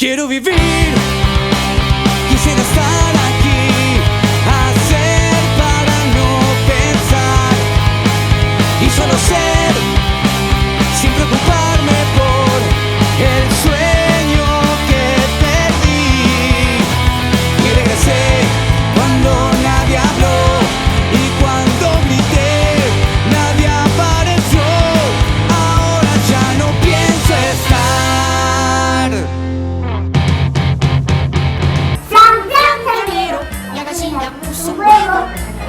Quiero vivir, quisiera estar aquí, hacer para no pensar y solo ser, sin preocuparme por el sueño que perdí. Y regresé cuando nadie habló y cuando grité nadie apareció. Ahora ya no pienso estar. La gallina puso un huevo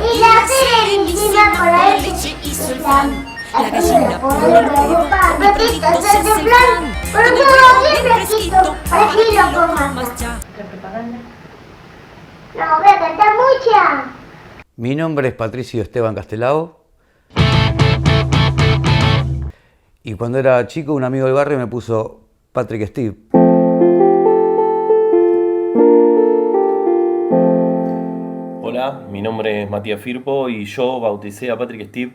y la serenísima por la leche hizo el flan. La gallina pone el huevo, patito se hace flan, pero todo bien fresquito, para que lo comas ya. No, voy a cantar mucha. Mi nombre es Patricio Esteban Castelao. Y cuando era chico, un amigo del barrio me puso Patrick Steve. Hola, mi nombre es Matías Firpo y yo bauticé a Patrick Steve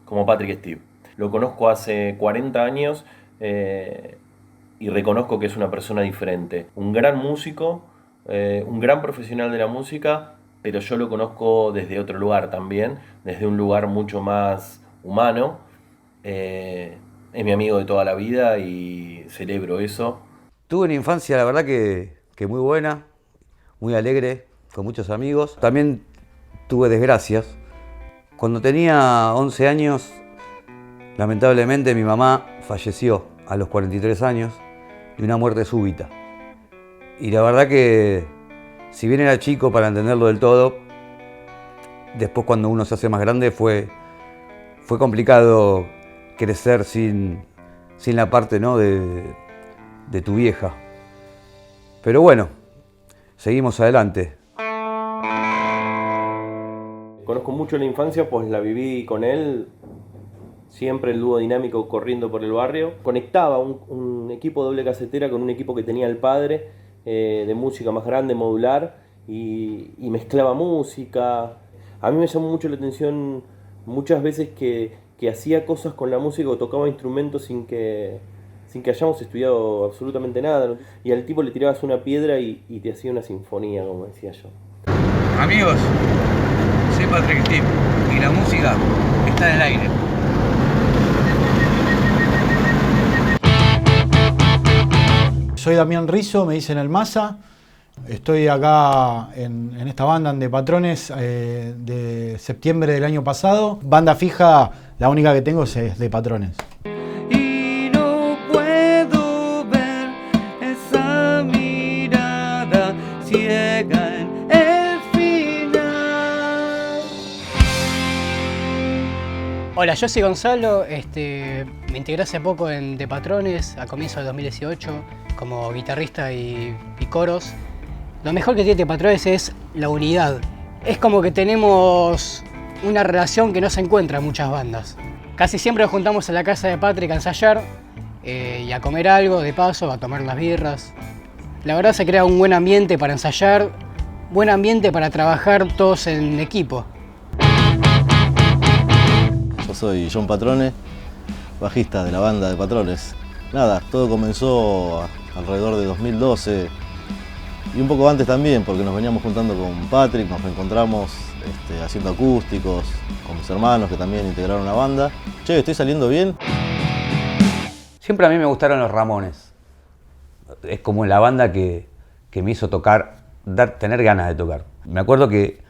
como Patrick Steve. Lo conozco hace 40 años y reconozco que es una persona diferente. Un gran músico, un gran profesional de la música, pero yo lo conozco desde otro lugar también, desde un lugar mucho más humano. Es mi amigo de toda la vida y celebro eso. Tuve una infancia, la verdad, que muy buena, muy alegre, con muchos amigos. También tuve desgracias. Cuando tenía 11 años, lamentablemente mi mamá falleció a los 43 años de una muerte súbita. Y la verdad que, si bien era chico para entenderlo del todo, después cuando uno se hace más grande fue complicado crecer sin la parte, ¿no?, de tu vieja. Pero bueno, seguimos adelante. Conozco mucho la infancia, pues la viví con él, siempre el dúo dinámico corriendo por el barrio. Conectaba un equipo doble casetera con un equipo que tenía el padre, de música más grande, modular, y mezclaba música. A mí me llamó mucho la atención muchas veces que hacía cosas con la música o tocaba instrumentos sin que hayamos estudiado absolutamente nada. Y al tipo le tirabas una piedra y te hacía una sinfonía, como decía yo. Amigos, soy Patrick Steve y la música está en el aire. Soy Damián Rizzo, me dicen el Masa. Estoy acá en esta banda en De Patrones de septiembre del año pasado. Banda fija, la única que tengo es De Patrones. Y no puedo ver esa mirada ciega en el final. Hola, yo soy Gonzalo, me integré hace poco en De Patrones, a comienzos de 2018, como guitarrista y coros. Lo mejor que tiene De Patrones es la unidad. Es como que tenemos una relación que no se encuentra en muchas bandas. Casi siempre nos juntamos en la casa de Patrick a ensayar y a comer algo, de paso, a tomar las birras. La verdad se crea un buen ambiente para ensayar, buen ambiente para trabajar todos en equipo. Yo soy John Patrone, bajista de la banda De Patrones. Nada, todo comenzó alrededor de 2012 y un poco antes también, porque nos veníamos juntando con Patrick, nos reencontramos haciendo acústicos, con mis hermanos que también integraron la banda. Che, ¿estoy saliendo bien? Siempre a mí me gustaron los Ramones. Es como la banda que me hizo tener ganas de tocar. Me acuerdo que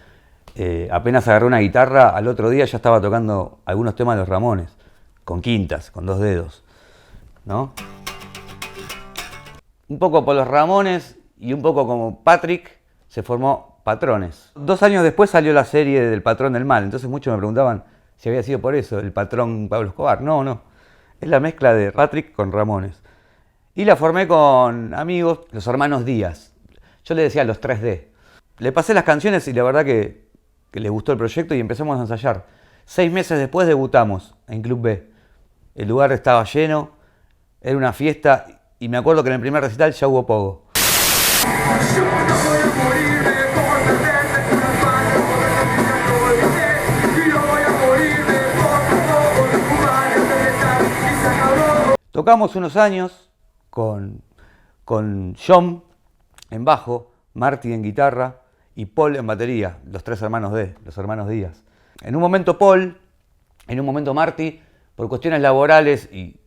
apenas agarré una guitarra, al otro día ya estaba tocando algunos temas de los Ramones, con quintas, con 2 dedos, ¿no? Un poco por los Ramones y un poco como Patrick se formó Patrones. 2 años después salió la serie del Patrón del Mal, entonces muchos me preguntaban si había sido por eso, el patrón Pablo Escobar. No, es la mezcla de Patrick con Ramones. Y la formé con amigos, los hermanos Díaz. Yo le decía los 3D. Le pasé las canciones y la verdad que les gustó el proyecto y empezamos a ensayar. 6 meses después debutamos en Club B. El lugar estaba lleno, era una fiesta y me acuerdo que en el primer recital ya hubo pogo. Tocamos unos años con John, en bajo, Marty en guitarra y Paul en batería, los hermanos Díaz. En un momento Paul, en un momento Marty, por cuestiones laborales y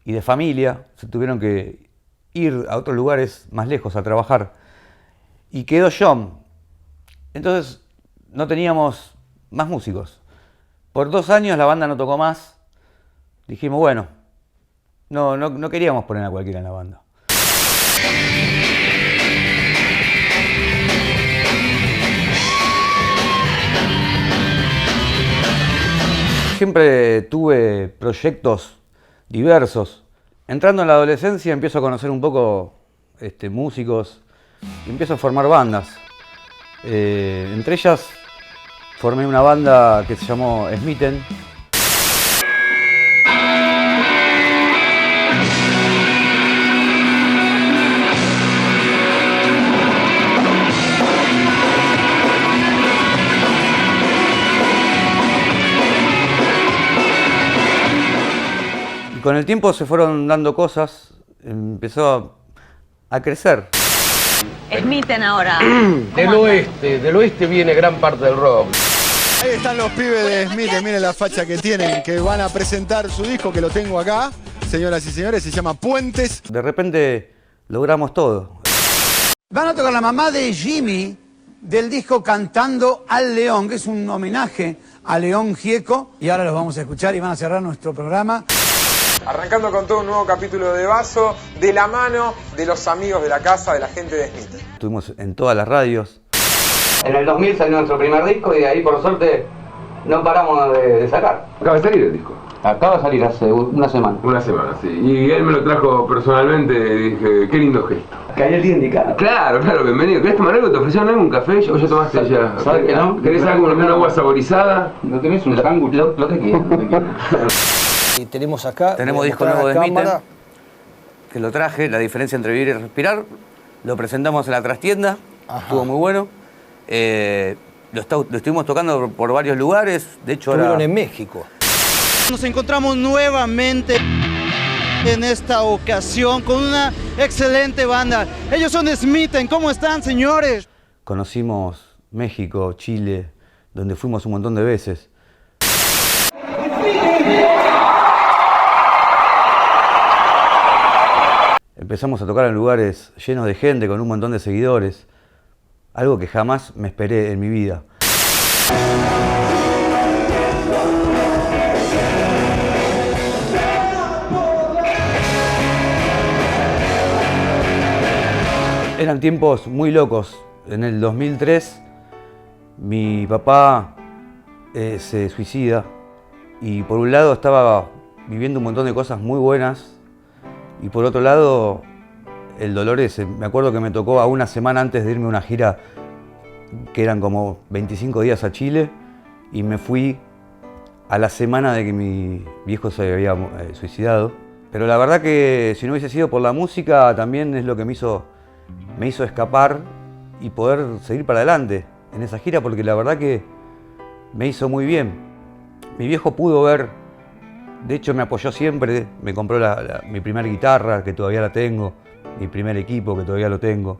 de familia, se tuvieron que ir a otros lugares más lejos a trabajar. Y quedó John. Entonces no teníamos más músicos. Por 2 años la banda no tocó más. Dijimos, bueno, no queríamos poner a cualquiera en la banda. Siempre tuve proyectos diversos. Entrando en la adolescencia empiezo a conocer un poco músicos y empiezo a formar bandas. Entre ellas formé una banda que se llamó Smitten. Y con el tiempo se fueron dando cosas, empezó a crecer. Smitten ahora. Del oeste viene gran parte del rock. Ahí están los pibes de Smitten, miren la facha que tienen, que van a presentar su disco, que lo tengo acá, señoras y señores, se llama Puentes. De repente logramos todo. Van a tocar la mamá de Jimmy del disco Cantando al León, que es un homenaje a León Gieco, y ahora los vamos a escuchar y van a cerrar nuestro programa. Arrancando con todo un nuevo capítulo de Vaso, de la mano de los amigos de la casa, de la gente de Smitten. Estuvimos en todas las radios. En el 2000 salió nuestro primer disco y de ahí por suerte no paramos de sacar. Acaba de salir el disco. Acaba de salir hace una semana. Una semana, sí. Y él me lo trajo personalmente y dije, qué lindo gesto. Caí el día indicado. Claro, claro, bienvenido. ¿Querés tomar algo? ¿Te ofrecieron algún café? ¿O ya tomaste ya? ¿Sabes que no? ¿Querés algo, una agua saborizada? ¿No tenés un sándwich? Lo que quieras. Y tenemos acá... Tenemos disco nuevo de Smitten, que lo traje, La diferencia entre vivir y respirar. Lo presentamos en la trastienda, estuvo muy bueno. Lo estuvimos tocando por varios lugares, de hecho Estuvieron en México. Nos encontramos nuevamente en esta ocasión con una excelente banda. Ellos son Smitten. ¿Cómo están, señores? Conocimos México, Chile, donde fuimos un montón de veces. Empezamos a tocar en lugares llenos de gente, con un montón de seguidores. Algo que jamás me esperé en mi vida. Eran tiempos muy locos. En el 2003 mi papá se suicida y por un lado estaba viviendo un montón de cosas muy buenas y por otro lado el dolor ese. Me acuerdo que me tocó a una semana antes de irme a una gira que eran como 25 días a Chile y me fui a la semana de que mi viejo se había suicidado. Pero la verdad que si no hubiese sido por la música también es lo que me hizo escapar y poder seguir para adelante en esa gira, porque la verdad que me hizo muy bien. Mi viejo pudo ver, de hecho me apoyó siempre, me compró mi primera guitarra, que todavía la tengo, mi primer equipo, que todavía lo tengo.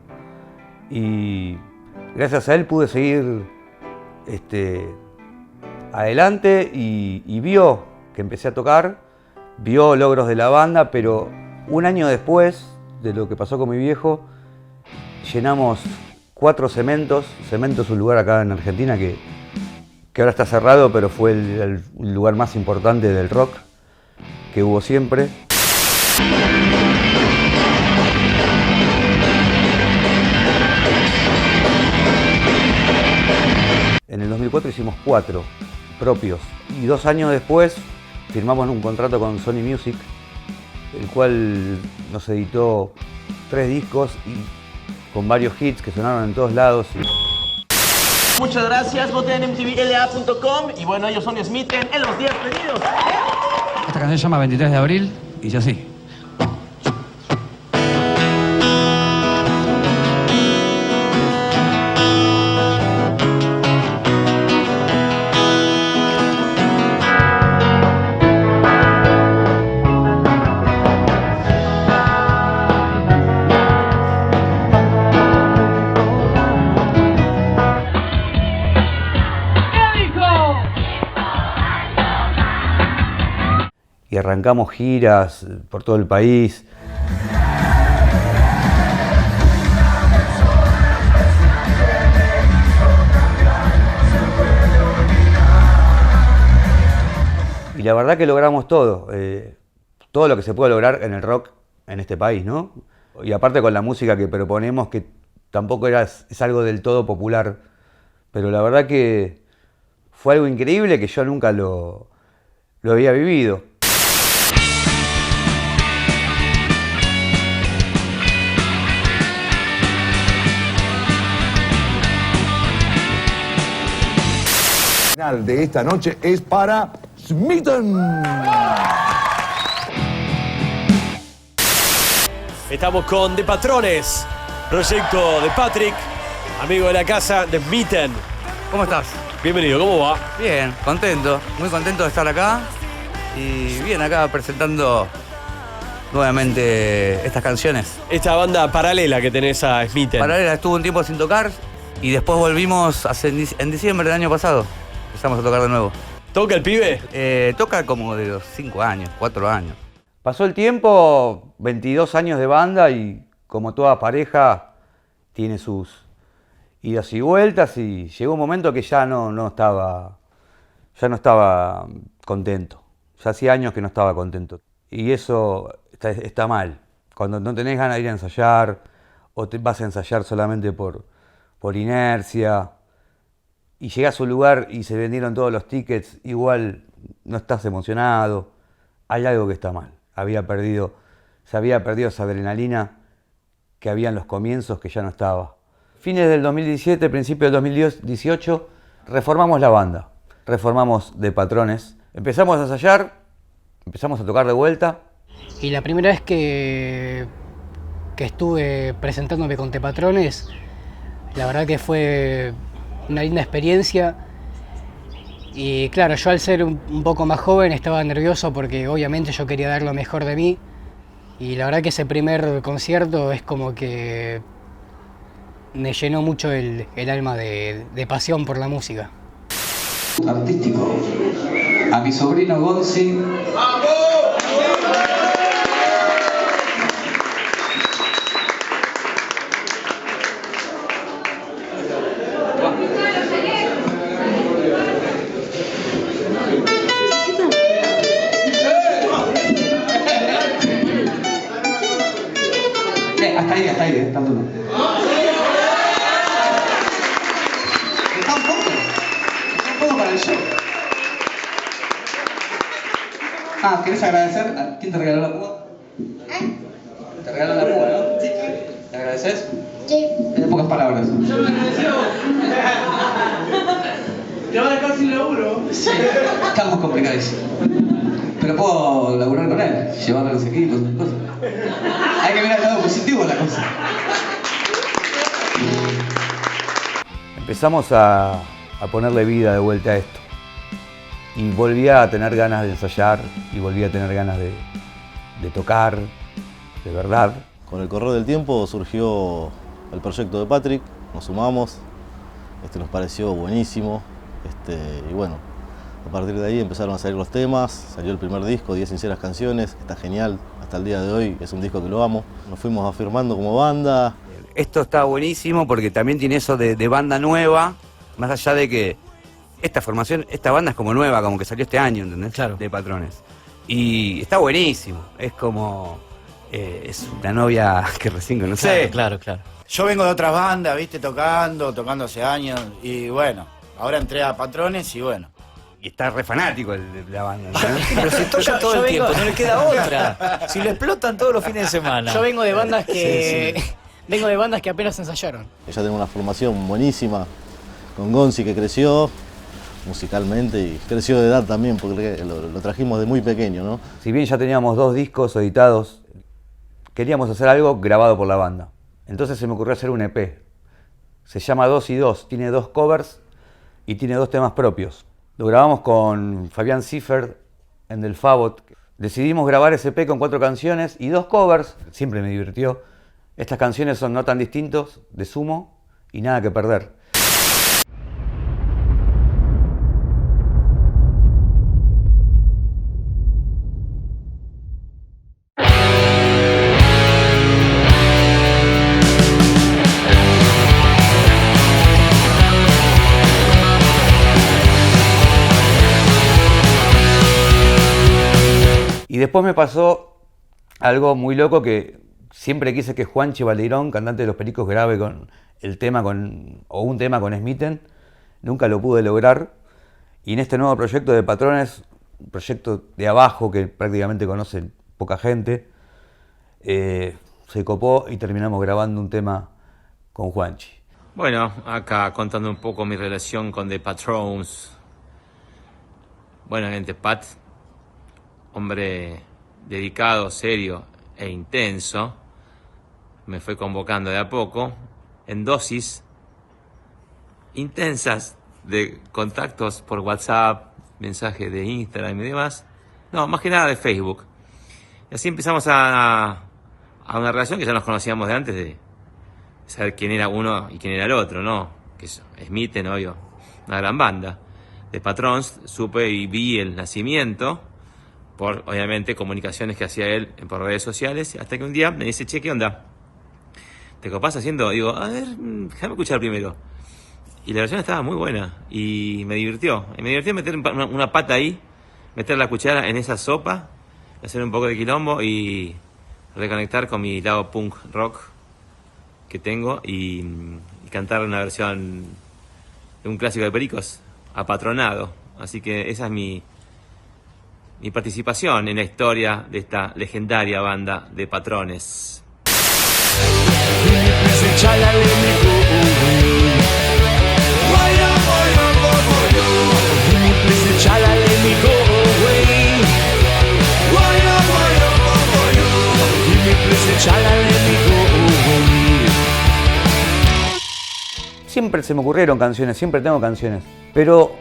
Y gracias a él pude seguir adelante y vio que empecé a tocar, vio logros de la banda, pero un año después de lo que pasó con mi viejo, llenamos 4 Cementos. Cemento es un lugar acá en Argentina que ahora está cerrado, pero fue el lugar más importante del rock que hubo siempre. En el 2004 hicimos 4 propios y 2 años después firmamos un contrato con Sony Music, el cual nos editó 3 discos y con varios hits que sonaron en todos lados. Muchas gracias, voten en mtvla.com y bueno, ellos son Smitten en los 10 pedidos. Esta canción se llama 23 de abril y ya sí. y arrancamos giras por todo el país. Y la verdad que logramos todo lo que se puede lograr en el rock en este país, ¿no? Y aparte con la música que proponemos, que tampoco es algo del todo popular, pero la verdad que fue algo increíble que yo nunca lo había vivido. El final de esta noche es para Smitten. Estamos con The Patrones, proyecto de Patrick, amigo de la casa de Smitten. ¿Cómo estás? Bienvenido, ¿cómo va? Bien, contento, muy contento de estar acá y bien acá presentando nuevamente estas canciones. Esta banda paralela que tenés a Smitten. Paralela, estuvo un tiempo sin tocar y después volvimos en diciembre del año pasado. Empezamos a tocar de nuevo. ¿Toca el pibe? Toca como de los 5 años, 4 años. Pasó el tiempo, 22 años de banda y como toda pareja tiene sus idas y vueltas y llegó un momento que ya no estaba contento. Ya hacía años que no estaba contento. Y eso está mal. Cuando no tenés ganas de ir a ensayar o te vas a ensayar solamente por inercia y llegás a un lugar y se vendieron todos los tickets, igual no estás emocionado. Hay algo que está mal. Se había perdido esa adrenalina que había en los comienzos que ya no estaba. Fines del 2017, principio del 2018, reformamos la banda. Reformamos The Patrones. Empezamos a ensayar, empezamos a tocar de vuelta. Y la primera vez que estuve presentándome con The Patrones, la verdad que fue una linda experiencia. Y claro, yo al ser un poco más joven estaba nervioso porque obviamente yo quería dar lo mejor de mí. Y la verdad que ese primer concierto es como que me llenó mucho el alma de pasión por la música. Artístico. A mi sobrino Gonzi. Hasta ahí, tanto no. Está un poco para el show. ¿Querés agradecer? ¿A quién te regaló la púa? ¿Te regaló la púa, no? Sí. ¿Le agradeces? Sí. En pocas palabras. Yo lo agradeció. ¿Te va a dejar sin laburo? Sí. Estamos complicadísimos. Pero puedo laburar con él, llevarle los equipos, cosas. Hay que mirar el lado positivo de la cosa. Empezamos a ponerle vida de vuelta a esto. Y volví a tener ganas de ensayar y volví a tener ganas de tocar, de verdad. Con el correr del tiempo surgió el proyecto de Patrick, nos sumamos, nos pareció buenísimo y bueno, a partir de ahí empezaron a salir los temas, salió el primer disco, 10 sinceras canciones, está genial, hasta el día de hoy es un disco que lo amo. Nos fuimos afirmando como banda. Esto está buenísimo porque también tiene eso de banda nueva, más allá de que esta banda es como nueva, como que salió este año, ¿entendés? Claro. De Patrones. Y está buenísimo, es como, es una novia que recién conocés. Claro. Yo vengo de otras bandas, viste, tocando hace años, y bueno, ahora entré a Patrones y bueno. Y está re fanático de la banda, ¿no? Pero si toca todo el tiempo, no le queda otra. Si lo explotan todos los fines de semana. Yo vengo de bandas que... Vengo de bandas que apenas ensayaron. Ella tiene una formación buenísima, con Gonzi que creció musicalmente y creció de edad también, porque lo trajimos de muy pequeño, ¿no? Si bien ya teníamos 2 discos editados, queríamos hacer algo grabado por la banda. Entonces se me ocurrió hacer un EP. Se llama 2 y 2, tiene 2 covers y tiene 2 temas propios. Lo grabamos con Fabián Ciffer en Del Favot. Decidimos grabar ese EP con 4 canciones y 2 covers. Siempre me divirtió. Estas canciones son No tan distintos, de Sumo y Nada que perder. Y después me pasó algo muy loco que siempre quise que Juanchi Valdeirón, cantante de Los Pericos, grabe con el tema o un tema con Smitten. Nunca lo pude lograr. Y en este nuevo proyecto de Patrones, un proyecto de abajo que prácticamente conoce poca gente, se copó y terminamos grabando un tema con Juanchi. Bueno, acá contando un poco mi relación con The Patrons. Buenamente, Pat, hombre dedicado, serio e intenso, me fue convocando de a poco en dosis intensas de contactos por WhatsApp, mensajes de Instagram y demás. No, más que nada de Facebook. Y así empezamos a una relación que ya nos conocíamos de antes de saber quién era uno y quién era el otro, ¿no? Que es Smitten, obvio, una gran banda. De Patrons supe y vi el nacimiento por, obviamente, comunicaciones que hacía él por redes sociales, hasta que un día me dice, che, ¿qué onda? ¿Te copás haciendo? Digo, a ver, déjame escuchar primero. Y la versión estaba muy buena y me divirtió. Y me divirtió meter una pata ahí, meter la cuchara en esa sopa, hacer un poco de quilombo y reconectar con mi lado punk rock que tengo y cantar una versión de un clásico de Pericos, apatronado. Así que esa es mi participación en la historia de esta legendaria banda de Patrones. Siempre se me ocurrieron canciones, siempre tengo canciones, pero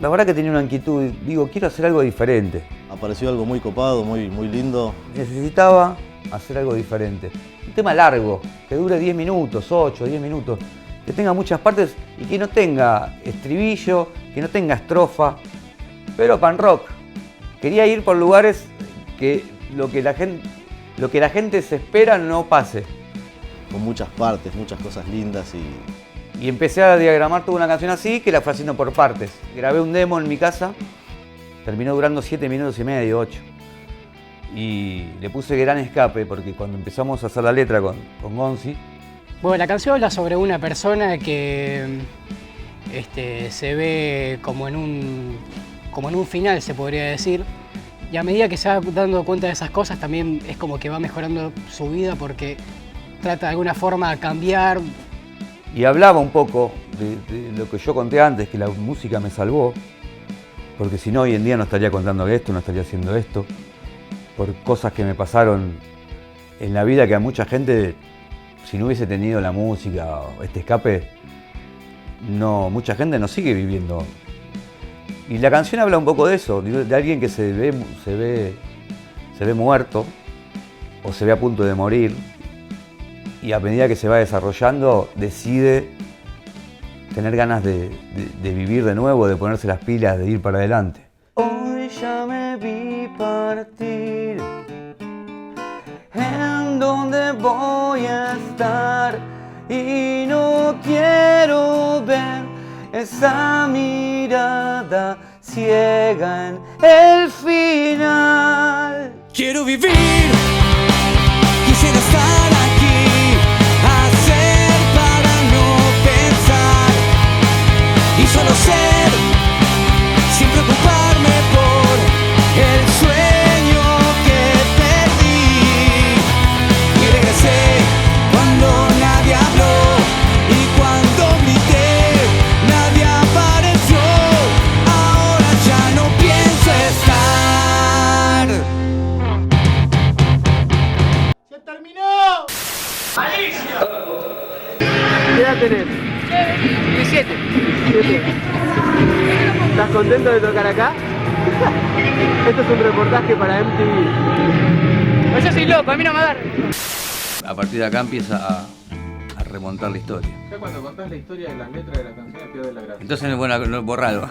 la verdad que tenía una inquietud, digo, quiero hacer algo diferente. Apareció algo muy copado, muy lindo. Necesitaba hacer algo diferente. Un tema largo, que dure 10 minutos, 8, 10 minutos, que tenga muchas partes y que no tenga estribillo, que no tenga estrofa, pero pan rock. Quería ir por lugares que lo que la gente se espera no pase. Con muchas partes, muchas cosas lindas Y empecé a diagramar toda una canción así, que la fui haciendo por partes. Grabé un demo en mi casa, terminó durando 7 minutos y medio, 8. Y le puse Gran Escape, porque cuando empezamos a hacer la letra con Gonzi... Bueno, la canción habla sobre una persona que se ve como en un final, se podría decir. Y a medida que se va dando cuenta de esas cosas, también es como que va mejorando su vida porque trata de alguna forma de cambiar. Y hablaba un poco de lo que yo conté antes, que la música me salvó, porque si no hoy en día no estaría contando esto, no estaría haciendo esto, por cosas que me pasaron en la vida que a mucha gente, si no hubiese tenido la música o este escape, mucha gente no sigue viviendo. Y la canción habla un poco de eso, de alguien que se ve muerto o se ve a punto de morir. Y a medida que se va desarrollando, decide tener ganas de vivir de nuevo, de ponerse las pilas, de ir para adelante. Hoy ya me vi partir, en donde voy a estar, y no quiero ver esa mirada ciega en el final. Quiero vivir, quisiera estar aquí. Solo ser, sin preocuparme por el sueño que perdí. Y regresé cuando nadie habló y cuando grité nadie apareció. Ahora ya no pienso estar. ¡Se terminó! ¡Alicia! ¿Qué edad tenés? 17. ¿Estás contento de tocar acá? Esto es un reportaje para MTV. Pues yo soy loco, a mí no me agarra. A partir de acá empieza a remontar la historia. Ya cuando contás la historia de las letras de la canción, pierdes la gracia. Entonces, bueno, borralo.